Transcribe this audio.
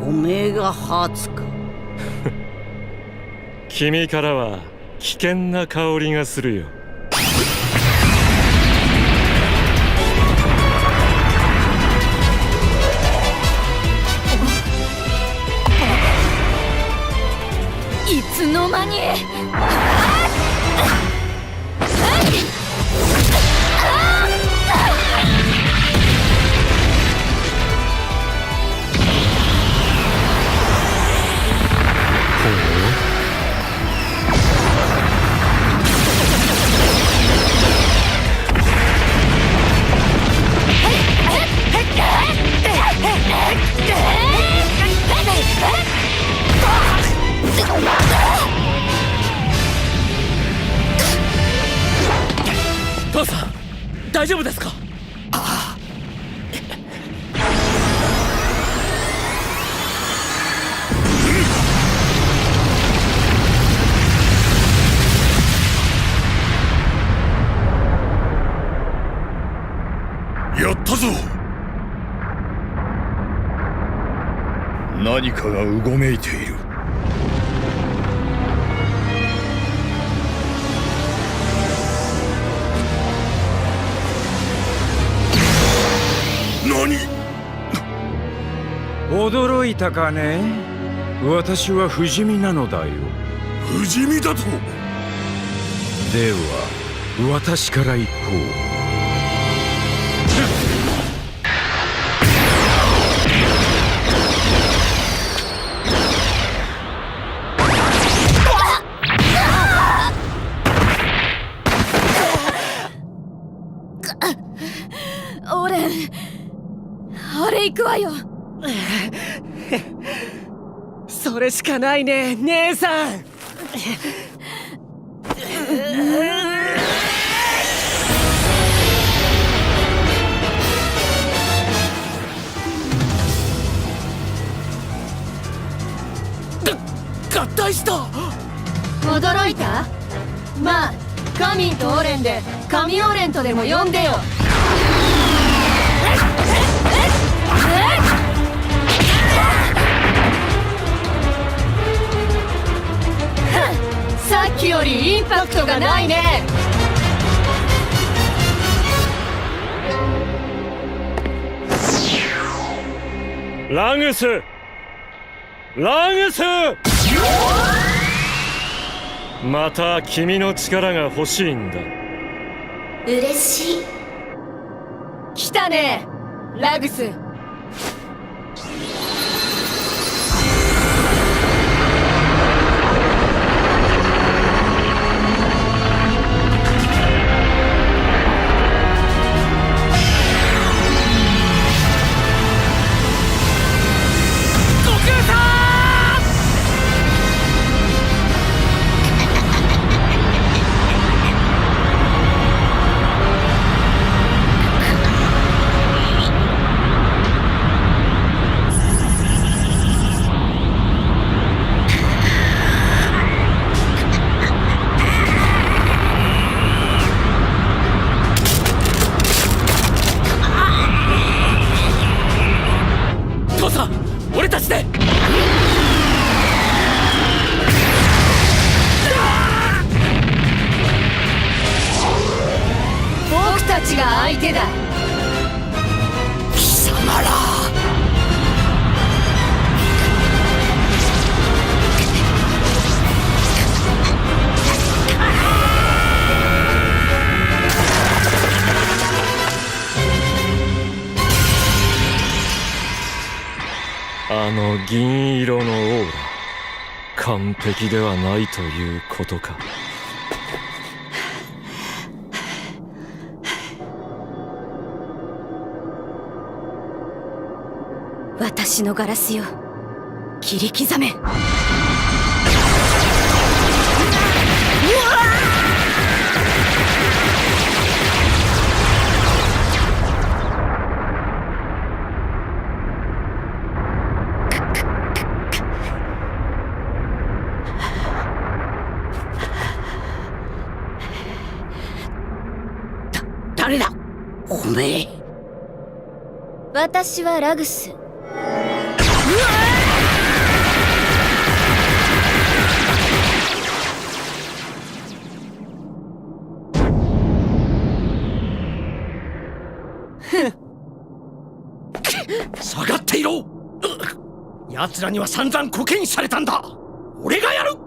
おめえが初か。君からは危険な香りがするよ。いつの間に。父さん、大丈夫ですか？ああ。やったぞ。何かがうごめいている。何？驚いたかね。私は不死身なのだよ。不死身だと？では私から行こう。オーレン、あれ行くわよ。それしかないね、姉さん。合体した。驚いた？まあカミンとオーレンで神オーレンとでも呼んでよ。さっきよりインパクトがないね。ラグス、ラグス、また君の力が欲しいんだ。嬉しい。来たね、ラグス。俺たちで。僕たちが相手だ。貴様ら。あの銀色のオーラ、完璧ではないということか。私のガラスよ、切り刻め。誰だおめえ。私はラグス。下がっていろ奴らには散々コケにされたんだ。俺がやる。